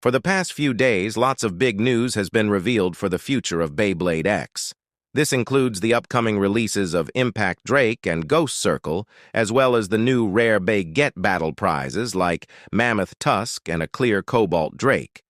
For the past few days, lots of big news has been revealed for the future of Beyblade X. This includes the upcoming releases of Impact Drake and Ghost Circle, as well as the new rare Get battle prizes like Mammoth Tusk and a clear Cobalt Drake.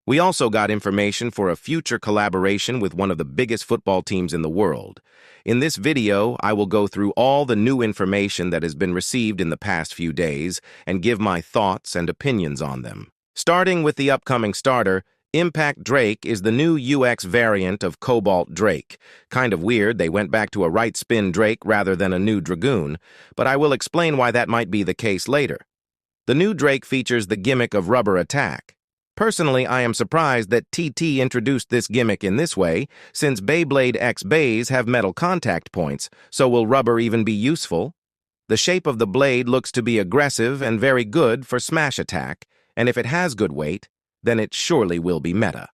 We also got information for a future collaboration with one of the biggest football teams in the world. In this video, I will go through all the new information that has been received in the past few days and give my thoughts and opinions on them. Starting with the upcoming starter, Impact Drake is the new UX variant of Cobalt Drake. Kind of weird they went back to a right spin Drake rather than a new Dragoon, but I will explain why that might be the case later. The new Drake features the gimmick of rubber attack. Personally, I am surprised that TT introduced this gimmick in this way, since Beyblade X bays have metal contact points, so will rubber even be useful? The shape of the blade looks to be aggressive and very good for smash attack, and if it has good weight, then it surely will be meta.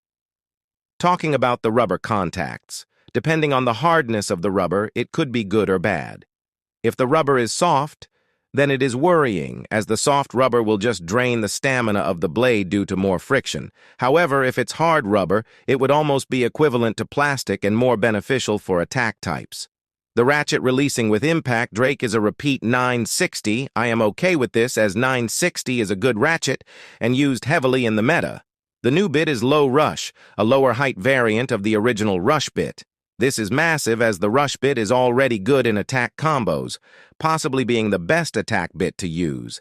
Talking about the rubber contacts, depending on the hardness of the rubber, it could be good or bad. If the rubber is soft, then it is worrying, as the soft rubber will just drain the stamina of the blade due to more friction. However, if it's hard rubber, it would almost be equivalent to plastic and more beneficial for attack types. The ratchet releasing with Impact Drake is a repeat 960. I am okay with this, as 960 is a good ratchet and used heavily in the meta. The new bit is Low Rush, a lower height variant of the original Rush bit. This is massive, as the Rush bit is already good in attack combos, possibly being the best attack bit to use.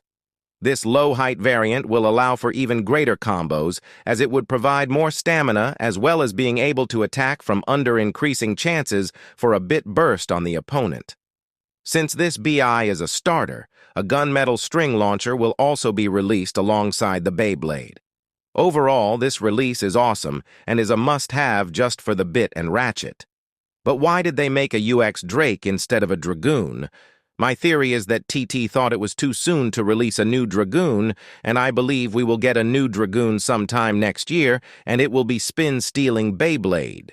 This low-height variant will allow for even greater combos, as it would provide more stamina as well as being able to attack from under, increasing chances for a bit burst on the opponent. Since this BI is a starter, a gunmetal string launcher will also be released alongside the Beyblade. Overall, this release is awesome and is a must-have just for the bit and ratchet. But why did they make a UX Drake instead of a Dragoon? My theory is that TT thought it was too soon to release a new Dragoon, and I believe we will get a new Dragoon sometime next year, and it will be spin-stealing Beyblade.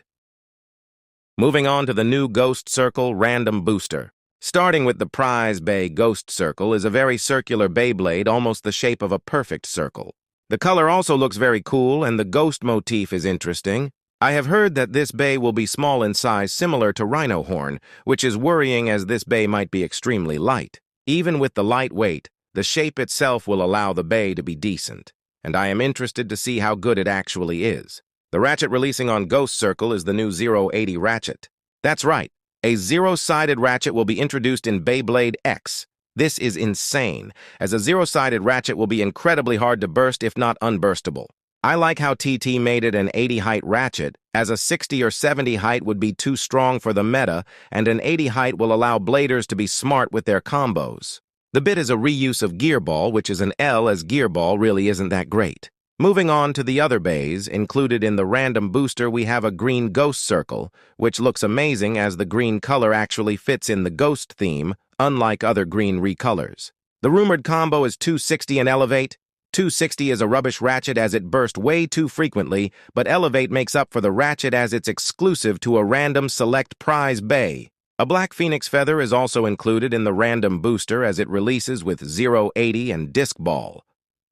Moving on to the new Ghost Circle Random Booster. Starting with the prize Bay Ghost Circle is a very circular Beyblade, almost the shape of a perfect circle. The color also looks very cool, and the ghost motif is interesting. I have heard that this bay will be small in size, similar to Rhino Horn, which is worrying, as this bay might be extremely light. Even with the light weight, the shape itself will allow the bay to be decent, and I am interested to see how good it actually is. The ratchet releasing on Ghost Circle is the new 080 ratchet. That's right, a zero-sided ratchet will be introduced in Beyblade X. This is insane, as a zero-sided ratchet will be incredibly hard to burst, if not unburstable. I like how TT made it an 80 height ratchet, as a 60 or 70 height would be too strong for the meta, and an 80 height will allow bladers to be smart with their combos. The bit is a reuse of Gearball, which is an L, as Gearball really isn't that great. Moving on to the other bays, included in the random booster we have a green Ghost Circle, which looks amazing as the green color actually fits in the ghost theme, unlike other green recolors. The rumored combo is 260 and Elevate. 260 is a rubbish ratchet as it bursts way too frequently, but Elevate makes up for the ratchet as it's exclusive to a random select prize bay. A black phoenix feather is also included in the random booster as it releases with 080 and disc ball.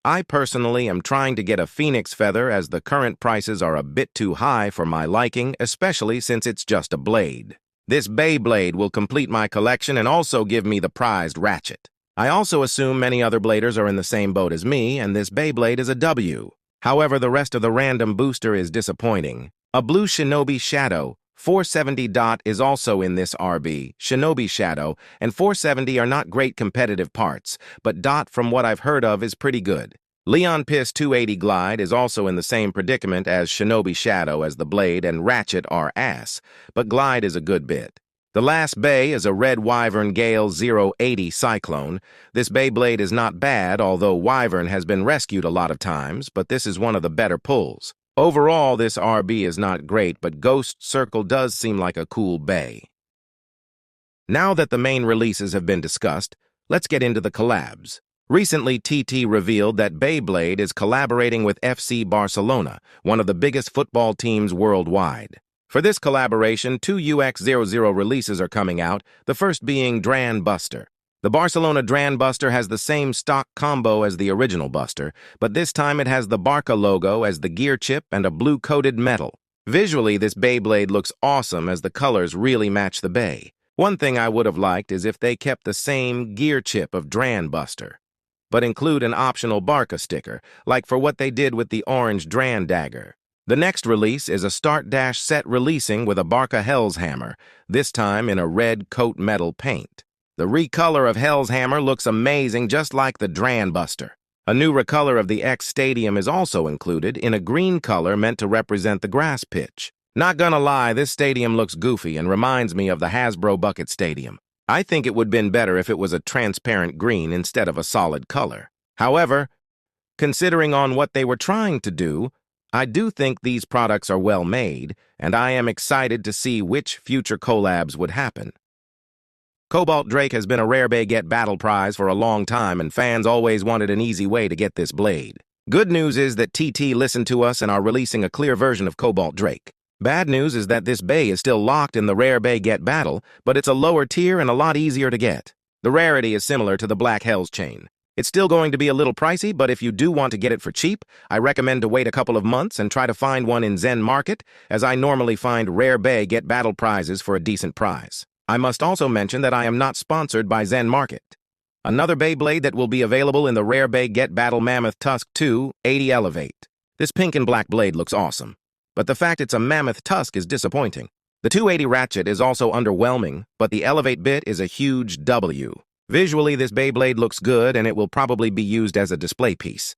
I personally am trying to get a phoenix feather, as the current prices are a bit too high for my liking, especially since it's just a blade. This Beyblade will complete my collection and also give me the prized ratchet. I also assume many other bladers are in the same boat as me, and this Beyblade is a W. However, the rest of the random booster is disappointing. A blue Shinobi Shadow, 470 Dot is also in this RB. Shinobi Shadow and 470 are not great competitive parts, but Dot, from what I've heard of, is pretty good. Leon Piss 280 Glide is also in the same predicament as Shinobi Shadow, as the blade and ratchet are ass, but Glide is a good bit. The last bay is a red Wyvern Gale 080 Cyclone. This Beyblade is not bad, although Wyvern has been rescued a lot of times, but this is one of the better pulls. Overall, this RB is not great, but Ghost Circle does seem like a cool bay. Now that the main releases have been discussed, let's get into the collabs. Recently, TT revealed that Beyblade is collaborating with FC Barcelona, one of the biggest football teams worldwide. For this collaboration, two UX00 releases are coming out, the first being Dran Buster. The Barcelona Dran Buster has the same stock combo as the original Buster, but this time it has the Barca logo as the gear chip and a blue-coated metal. Visually, this Beyblade looks awesome as the colors really match the Bay. One thing I would have liked is if they kept the same gear chip of Dran Buster, but include an optional Barca sticker, like for what they did with the orange Dran Dagger. The next release is a Start Dash set releasing with a Barca Hell's Hammer, this time in a red coat metal paint. The recolor of Hell's Hammer looks amazing just like the Dran Buster. A new recolor of the X Stadium is also included in a green color meant to represent the grass pitch. Not gonna lie, this stadium looks goofy and reminds me of the Hasbro Bucket Stadium. I think it would have been better if it was a transparent green instead of a solid color. However, considering on what they were trying to do, I do think these products are well made, and I am excited to see which future collabs would happen. Cobalt Drake has been a Rare Bay Get Battle prize for a long time, and fans always wanted an easy way to get this blade. Good news is that TT listened to us and are releasing a clear version of Cobalt Drake. Bad news is that this bay is still locked in the Rare Bay Get Battle, but it's a lower tier and a lot easier to get. The rarity is similar to the Black Hell's Chain. It's still going to be a little pricey, but if you do want to get it for cheap, I recommend to wait a couple of months and try to find one in Zen Market, as I normally find Rare Bay Get Battle prizes for a decent price. I must also mention that I am not sponsored by Zen Market. Another Beyblade that will be available in the Rare Bay Get Battle Mammoth Tusk 2 80 Elevate. This pink and black blade looks awesome, but the fact it's a Mammoth Tusk is disappointing. The 280 Ratchet is also underwhelming, but the Elevate bit is a huge W. Visually, this Beyblade looks good, and it will probably be used as a display piece.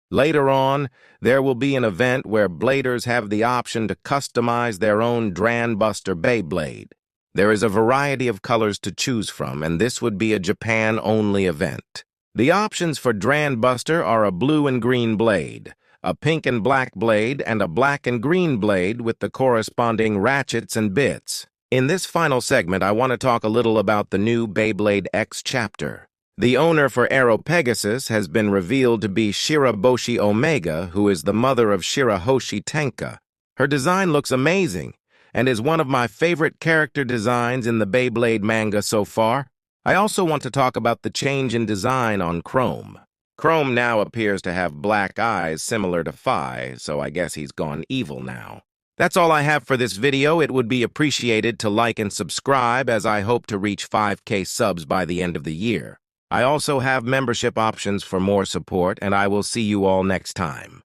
Later on, there will be an event where bladers have the option to customize their own Dran Buster Beyblade. There is a variety of colors to choose from, and this would be a Japan-only event. The options for Dran Buster are a blue and green blade, a pink and black blade, and a black and green blade with the corresponding ratchets and bits. In this final segment, I want to talk a little about the new Beyblade X chapter. The owner for Aero Pegasus has been revealed to be Shiraboshi Omega, who is the mother of Shirahoshi Tenka. Her design looks amazing, and is one of my favorite character designs in the Beyblade manga so far. I also want to talk about the change in design on Chrome. Chrome now appears to have black eyes similar to Phi, so I guess he's gone evil now. That's all I have for this video. It would be appreciated to like and subscribe, as I hope to reach 5K subs by the end of the year. I also have membership options for more support, and I will see you all next time.